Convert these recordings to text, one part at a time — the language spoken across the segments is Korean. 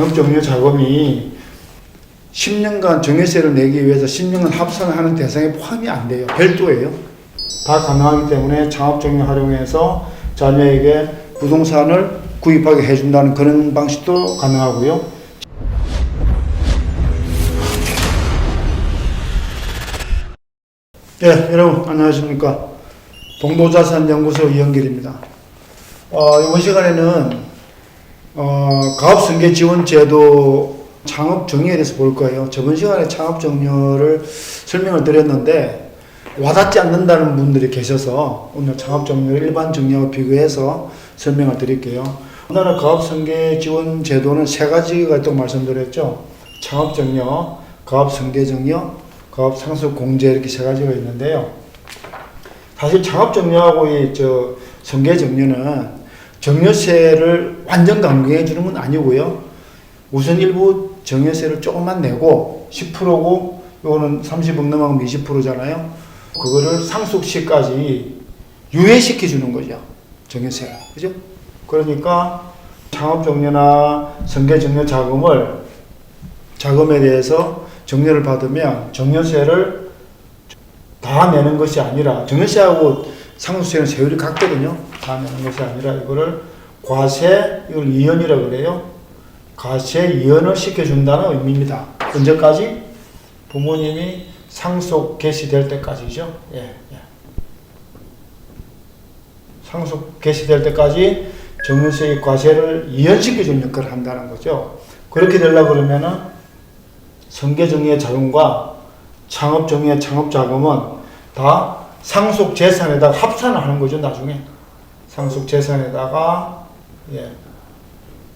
창업정려 자금이 10년간 정액세를 내기 위해서 10년간 합산하는 대상에 포함이 안 돼요. 별도예요. 다 가능하기 때문에 창업정려 활용해서 자녀에게 부동산을 구입하게 해준다는 그런 방식도 가능하고요. 네, 여러분 안녕하십니까. 동도자산연구소 이영길입니다. 이번 시간에는 가업승계지원제도 창업정려에 대해서 볼 거예요. 저번 시간에 창업정려를 설명을 드렸는데 와닿지 않는다는 분들이 계셔서 오늘 창업정려를 일반 정려와 비교해서 설명을 드릴게요. 우리나라 가업승계지원제도는 세 가지가 있다고 말씀드렸죠. 창업정려, 가업승계정려, 가업상속공제 이렇게 세 가지가 있는데요. 사실 창업정려하고 승계정려는 정려세를 완전 감경해 주는 건 아니고요. 우선 일부 정려세를 조금만 내고 10%고 요거는 30억 넘어가면 20%잖아요. 그거를 상속 시까지 유예시켜 주는 거죠. 정려세가. 그죠? 그러니까 창업정려나 승계정려 자금에 대해서 정려를 받으면 정려세를 다 내는 것이 아니라, 정려세하고 상속세는 세율이 같거든요. 다 내는 것이 아니라 이거를 과세, 이걸 이연이라고 그래요. 과세 이연을 시켜준다는 의미입니다. 언제까지? 부모님이 상속 개시될 때까지죠. 예. 상속 개시될 때까지 정려세의 과세를 이연시켜주는 역할을 한다는 거죠. 그렇게 되려고 그러면은 승계정려 자금과 창업정려 창업자금은 다 상속재산에다가 합산을 하는 거죠. 나중에 상속재산에다가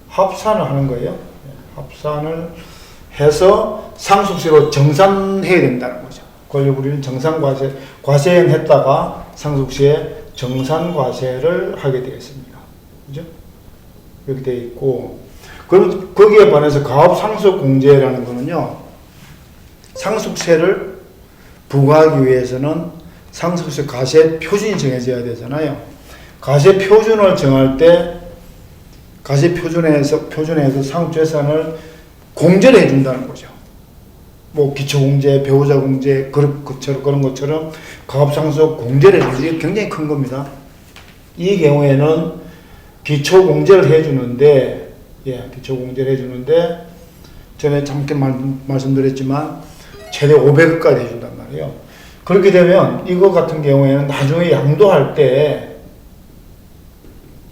합산을 하는 거예요. 합산을 해서 상속세로 정산해야 된다는 거죠. 그걸 우리는 정산과세, 과세는 했다가 상속세에 정산과세를 하게 되겠습니다. 그죠? 이렇게 되어 있고, 그럼 거기에 반해서 가업상속공제라는 거는요, 상속세를 부과하기 위해서는 상속세 과세 표준이 정해져야 되잖아요. 과세 표준을 정할 때 과세 표준에서 상속재산을 공제를 해준다는 거죠. 뭐 기초공제, 배우자공제 그런 것처럼 가업상속 공제를 해주는 게 굉장히 큰 겁니다. 이 경우에는 기초공제를 해주는데, 기초공제를 해주는데 전에 잠깐 말씀드렸지만 최대 500억까지 해준단 말이에요. 그렇게 되면 이거 같은 경우에는 나중에 양도할 때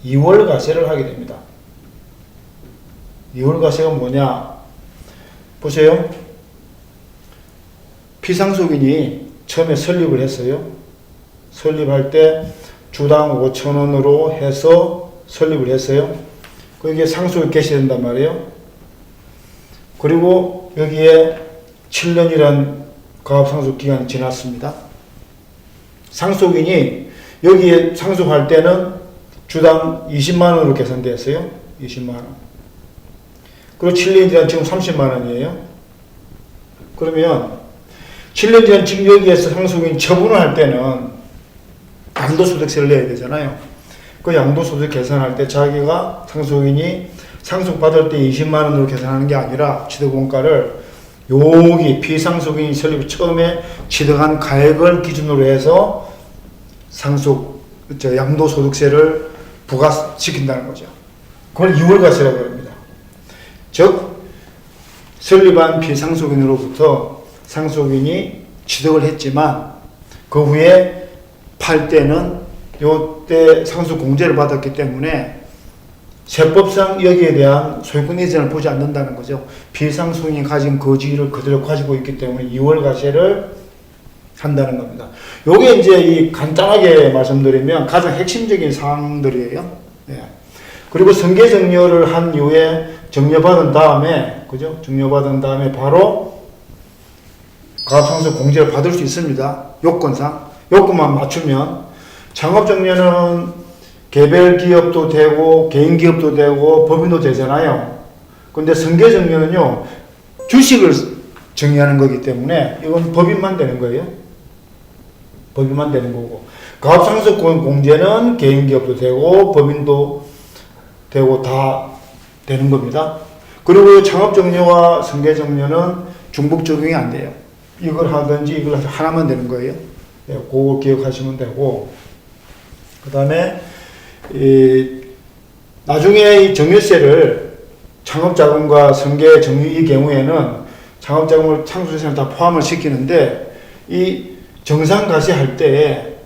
2월 과세를 하게 됩니다. 2월 과세가 뭐냐? 보세요. 피상속인이 처음에 설립을 했어요. 설립할 때 주당 5,000원으로 해서 설립을 했어요. 거기에 상속이 개시된단 말이에요. 그리고 여기에 7년이란 가업상속 기간이 지났습니다. 상속인이 여기에 상속할 때는 주당 20만원으로 계산되었어요. 20만원. 그리고 7년 지난 지금 30만원이에요. 그러면 7년 지난 지금 여기에서 상속인 처분을 할 때는 양도소득세를 내야 되잖아요. 그 양도소득 계산할 때 자기가 상속인이 상속받을 때 20만원으로 계산하는 게 아니라 취득원가를 여기 피상속인이 설립 처음에 취득한 가액을 기준으로 해서 양도소득세를 부과시킨다는 거죠. 그걸 2월과세라고 합니다. 즉 설립한 피상속인으로부터 상속인이 취득을 했지만 그 후에 팔 때는 요때 상속공제를 받았기 때문에 세법상 여기에 대한 소유권 이전을 보지 않는다는 거죠. 피상속인이 가진 거지를 그대로 가지고 있기 때문에 2월 과세를 한다는 겁니다. 요게 이제 간단하게 말씀드리면 가장 핵심적인 사항들이에요. 그리고 승계정려를 한 이후에 정려받은 다음에, 그죠? 정려받은 다음에 바로 가업상속공제를 받을 수 있습니다. 요건상. 요건만 맞추면. 창업정려는 개별 기업도 되고 개인 기업도 되고 법인도 되잖아요. 근데 승계정려는요, 주식을 정의하는 거기 때문에 이건 법인만 되는 거예요. 법인만 되는 거고, 가업상속공제는 개인 기업도 되고 법인도 되고 다 되는 겁니다. 그리고 창업정려와 승계정려는 중복 적용이 안 돼요. 이걸 하든지 이걸 하나만 되는 거예요. 예, 그걸 기억하시면 되고, 그 다음에 나중에 이 정려세를 창업자금과 승계정려 이 경우에는 창업자금을 상속세를 다 포함을 시키는데, 이 정상가세할 때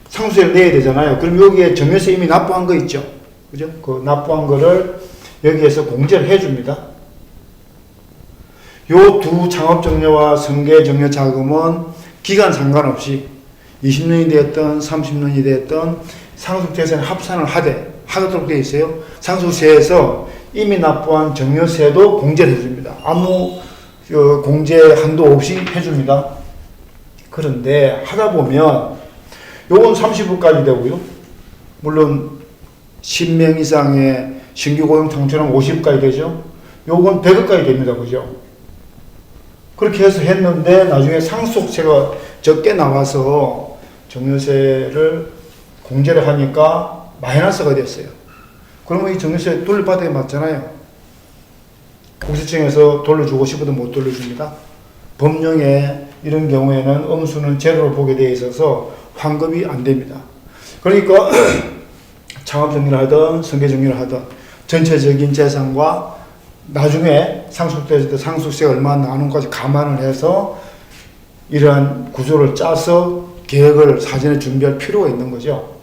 상속세를 내야 되잖아요. 그럼 여기에 정려세 이미 납부한 거 있죠. 그죠? 그 납부한 거를 여기에서 공제를 해줍니다. 요 두 창업정려와 승계정려 자금은 기간 상관없이 20년이 되었던 30년이 되었던 상속세에서 합산을 하도록 되어 있어요. 상속세에서 이미 납부한 정려세도 공제를 해줍니다. 아무 공제 한도 없이 해줍니다. 그런데 하다 보면 요건 30억까지 되고요. 물론 10명 이상의 신규 고용 창출하면 50억까지 되죠. 요건 100억까지 됩니다. 그죠? 그렇게 해서 했는데 나중에 상속세가 적게 나와서 정려세를 공제를 하니까 마이너스가 됐어요. 그러면 이 정려세 돌려받아야 맞잖아요. 국세청에서 돌려주고 싶어도 못 돌려줍니다. 법령에 이런 경우에는 음수는 제로로 보게 되어 있어서 환급이 안 됩니다. 그러니까 창업정리를 하든 승계정리를 하든 전체적인 재산과 나중에 상속될 때 상속세가 얼마나 나오는까지 감안을 해서 이러한 구조를 짜서 계획을 사전에 준비할 필요가 있는 거죠.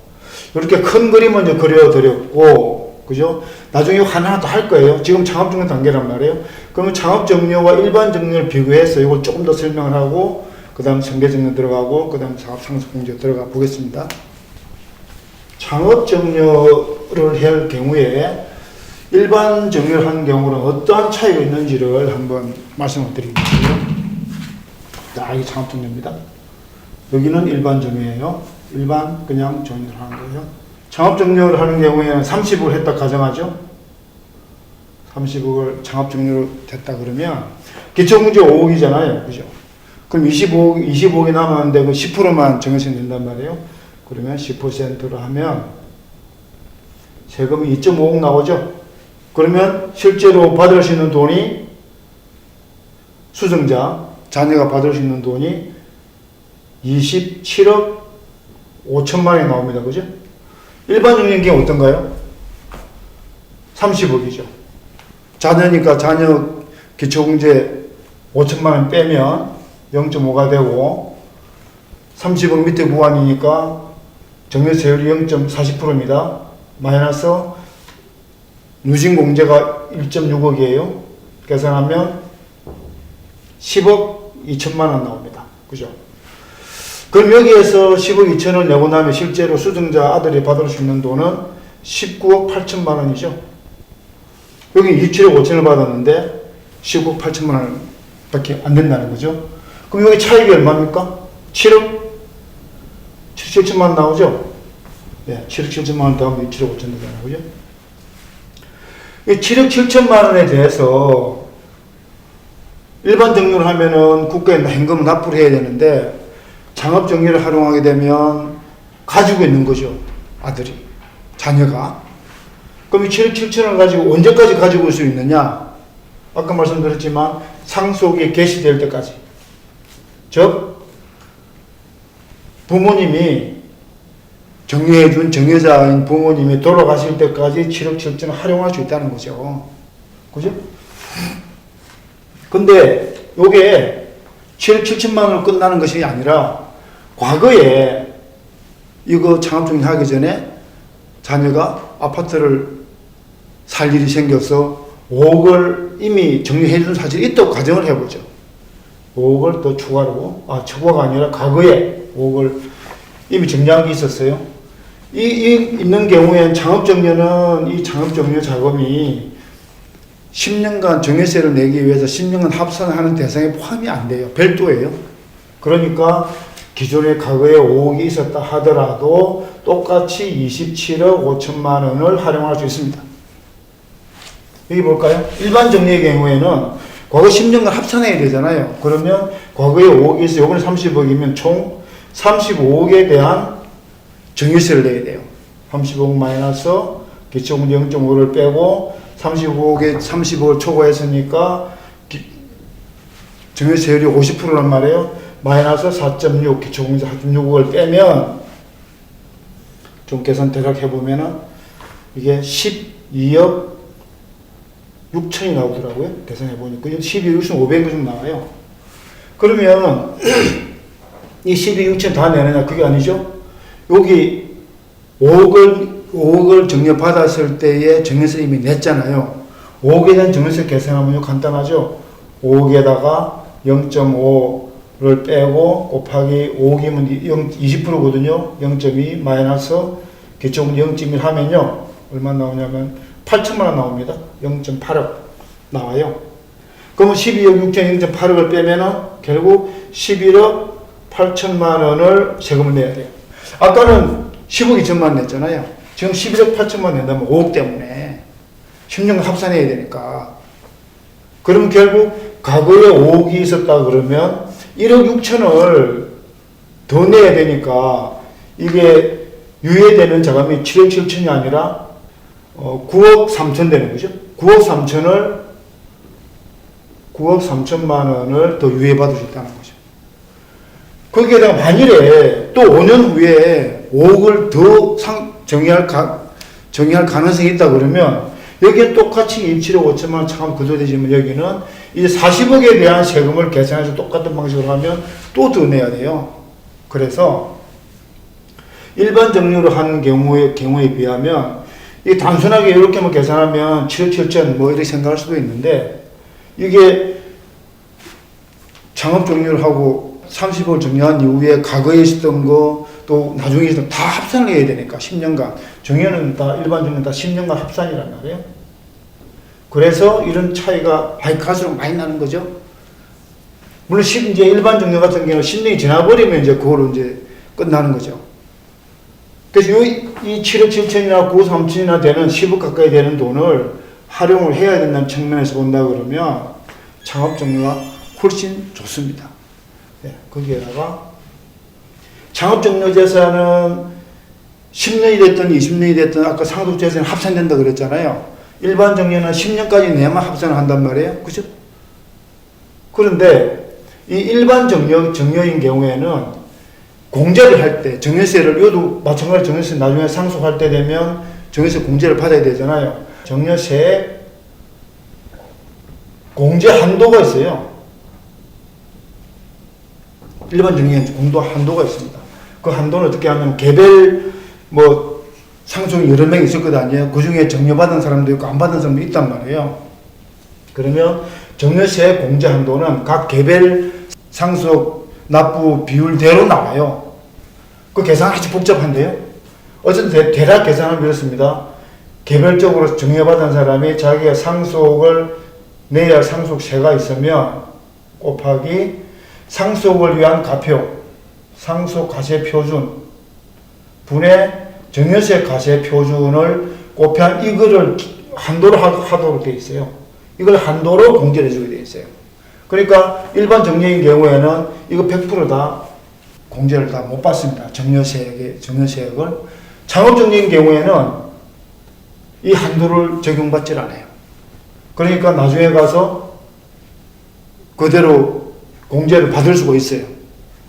이렇게 큰 그림은 이제 그려드렸고, 그죠? 나중에 하나 더 할 거예요. 지금 창업정리 단계란 말이에요. 그러면 창업정리와 일반정리를 비교해서 이걸 조금 더 설명을 하고, 그 다음 승계정리 들어가고, 그 다음 사업상속공제 들어가 보겠습니다. 창업정리를 할 경우에 일반 정리를 하는 경우는 어떠한 차이가 있는지를 한번 말씀을 드리겠습니다. 자, 이게 창업정리입니다. 여기는 일반 정리예요. 일반 그냥 정리를 하는 거예요. 창업정리를 하는 경우에는 30억을 했다 가정하죠. 30억을 창업정리로 됐다 그러면 기초공제 5억이잖아요. 그죠? 그럼 25억이 남았는데 그 10%만 정해서 낸단 말이에요. 그러면 10%로 하면 세금이 2.5억 나오죠. 그러면 실제로 받을 수 있는 돈이 수증자, 자녀가 받을 수 있는 돈이 27억 5천만 원이 나옵니다. 그죠? 일반 정리의 경우 어떤가요? 30억이죠. 자녀니까 자녀 기초공제 5천만 원 빼면 0.5가 되고 30억 밑에 무한이니까 정려세율이 0.40%입니다. 마이너스 누진공제가 1.6억이에요. 계산하면 10억 2천만 원 나옵니다. 그죠? 그럼 여기에서 10억 2천을 내고 나면 실제로 수증자 아들이 받을 수 있는 돈은 19억 8천만 원이죠. 여기 27억 5천을 받았는데 19억 8천만 원 밖에 안 된다는 거죠. 그럼 여기 차익이 얼마입니까? 7억 7천만 원 나오죠? 네, 7억 7천만 원 더하면 27억 5천 되잖아요. 그죠? 이 7억 7천만 원에 대해서 일반 정리를 하면은 국가에 현금을 납부를 해야 되는데 창업 정리를 활용하게 되면 가지고 있는 거죠. 아들이. 자녀가. 그럼 이 7억 7천을 가지고 언제까지 가지고 올 수 있느냐? 아까 말씀드렸지만 상속이 개시될 때까지. 즉 부모님이 정리해준 정여자인 부모님이 돌아가실 때까지 7억 7천을 활용할 수 있다는 거죠. 그죠? 근데 요게 7억 7천만 원으로 끝나는 것이 아니라 과거에 이거 창업정리 하기 전에 자녀가 아파트를 살 일이 생겨서 5억을 이미 정리해 준 사실이 있다고 가정을 해보죠. 5억을 더 추가로, 추가가 아니라 과거에 5억을 이미 정리한 게 있었어요. 있는 경우엔 창업정려는 이 창업정려 자금이 10년간 정여세를 내기 위해서 10년간 합산하는 대상에 포함이 안 돼요. 별도예요. 그러니까 기존에 과거에 5억이 있었다 하더라도 똑같이 27억 5천만 원을 활용할 수 있습니다. 여기 볼까요? 일반 정리의 경우에는 과거 10년간 합산해야 되잖아요. 그러면 과거에 5억이 있어요. 이번에 30억이면 총 35억에 대한 정여세를 내야 돼요. 35억 마이너스 기초공제 0.5를 빼고 35억을 초과했으니까 증여세율이 50%란 말이에요. 마이너스 4.6, 기초공제 4.6억을 빼면 좀 계산 대략 해보면은 이게 12억 6천이 나오더라고요. 계산해보니까 12억 6,500원 좀 나와요. 그러면 이 12억 6천 다 내느냐? 그게 아니죠. 여기 5억을 증여받았을 때의 증여세 이미 냈잖아요. 5억에 대한 증여세 계산하면 간단하죠. 5억에다가 0.5를 빼고 곱하기 5억이면 20%거든요. 0.2 마이너스 기초금리 0.1 하면요. 얼마 나오냐면 8천만 원 나옵니다. 0.8억 나와요. 그러면 12억 6천 0.8억을 빼면은 결국 11억 8천만 원을 세금을 내야 돼요. 아까는 10억 2천만 냈잖아요. 지금 11억 8천만 낸다면 5억 때문에 10년간 합산해야 되니까. 그러면 결국 과거에 5억이 있었다 그러면 1억 6천을 더 내야 되니까 이게 유예되는 자금이 7억 7천이 아니라 9억 3천 되는 거죠. 9억 3천만 원을 더 유예받을 수 있다는 거죠. 거기에다가 만일에 또 5년 후에 5억을 더 정의할 가능성이 있다 그러면 여기에 똑같이 27억 5천만 원 차감 구조되지만 여기는 이제 40억에 대한 세금을 계산해서 똑같은 방식으로 하면 또 더 내야 돼요. 그래서 일반 정리로 하는 경우에 비하면 이 단순하게 이렇게만 계산하면 7억 7천 뭐 이렇게 생각할 수도 있는데 이게 창업 정리를 하고 30억을 정리한 이후에 과거에 있었던 거 또 나중에 있었던 다 합산을 해야 되니까 10년간 정리는 다 일반 정리는 다 10년간 합산이란 말이에요. 그래서 이런 차이가 갈수록 많이 나는 거죠. 물론 이제 일반 정리 같은 경우는 10년이 지나버리면 이제 그걸로 이제 끝나는 거죠. 그래서 이 7억 7천이나 9억 3천이나 되는 10억 가까이 되는 돈을 활용을 해야 된다는 측면에서 본다 그러면 창업 정리가 훨씬 좋습니다. 네, 거기에다가 창업증여재산은 10년이 됐든 20년이 됐든 아까 상속재산이 합산된다 그랬잖아요. 일반 정리는 10년까지 내야만 합산을 한단 말이에요. 그죠? 그런데 이 일반 정여인 경우에는 공제를 할 때 정여세를 이것도 마찬가지로 정여세 나중에 상속할 때 되면 정여세 공제를 받아야 되잖아요. 정여세 공제 한도가 있어요. 일반 정리에는 공도 한도가 있습니다. 그 한도는 어떻게 하면 개별 상속이 여러 명이 있을 것 아니에요. 그 중에 정여받은 사람도 있고 안 받은 사람도 있단 말이에요. 그러면 정여세 공제 한도는 각 개별 상속 납부 비율대로 나와요. 그 계산 아주 복잡한데요. 어쨌든 대략 계산하면 이렇습니다. 개별적으로 정여받은 사람이 자기가 상속을 내야 할 상속세가 있으면 곱하기 상속을 위한 가표, 상속과세표준 분의 정여세 과세표준을 곱한 이거를 한도로 하도록 되어 있어요. 이걸 한도로 공제를 해주게 되어 있어요. 그러니까 일반 정리인 경우에는 이거 100% 다 공제를 다 못 받습니다. 정여세액을. 창업정리인 경우에는 이 한도를 적용받질 않아요. 그러니까 나중에 가서 그대로 공제를 받을 수가 있어요.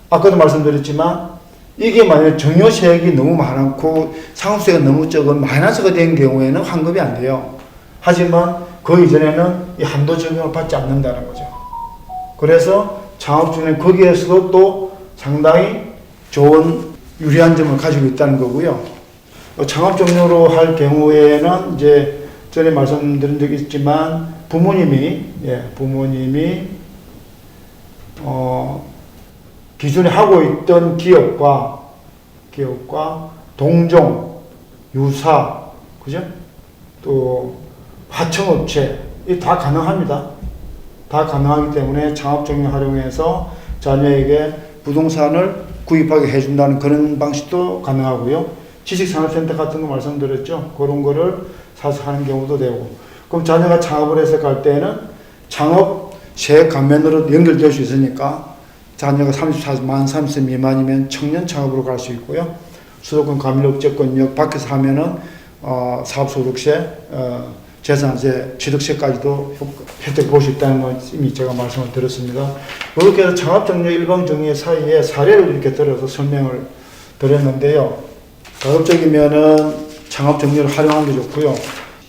아까도 말씀드렸지만 이게 만약에 정여세액이 너무 많고 상속세가 너무 적은 마이너스가 된 경우에는 환급이 안 돼요. 하지만 그 이전에는 이 한도 적용을 받지 않는다는 거죠. 그래서 창업주는 거기에서도 또 상당히 좋은 유리한 점을 가지고 있다는 거고요. 창업 종료로 할 경우에는 이제 전에 말씀드린 적이 있지만 부모님이 기존에 하고 있던 기업과 동종, 유사, 그죠? 또 하청업체, 이 다 가능합니다. 다 가능하기 때문에 창업정리 활용해서 자녀에게 부동산을 구입하게 해준다는 그런 방식도 가능하고요. 지식산업센터 같은 거 말씀드렸죠. 그런 거를 사서 하는 경우도 되고. 그럼 자녀가 창업을 해서 갈 때는 창업세 감면으로 연결될 수 있으니까 자녀가 34만 30세 미만이면 청년 창업으로 갈 수 있고요. 수도권 가밀 억제권역 밖에서 하면은 사업소득세 재산세, 취득세까지도 혜택 볼 수 있다는 건 이미 제가 말씀을 드렸습니다. 이렇게 해서 장합정리, 일방정리 사이에 사례를 이렇게 들어서 설명을 드렸는데요. 가급적이면은 장합정리를 활용하는 게 좋고요.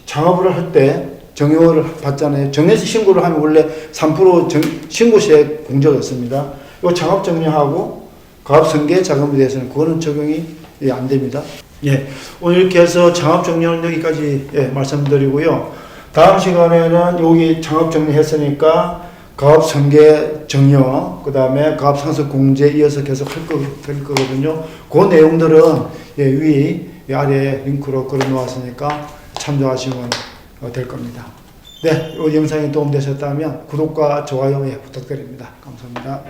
장합을 할 때 정여를 받잖아요. 정여세 신고를 하면 원래 3% 신고세 공제가 있습니다. 이 장합정리하고 가압승계 자금에 대해서는 그거는 적용이 안 됩니다. 예, 오늘 이렇게 해서 장합정리는 여기까지 말씀드리고요. 다음 시간에는 여기 장합정리했으니까 가압승계 정여, 그 다음에 가압상속공제 이어서 계속 될 거거든요. 그 내용들은 위 아래 링크로 걸어 놓았으니까 참조하시면 될 겁니다. 네, 이 영상이 도움되셨다면 구독과 좋아요 부탁드립니다. 감사합니다.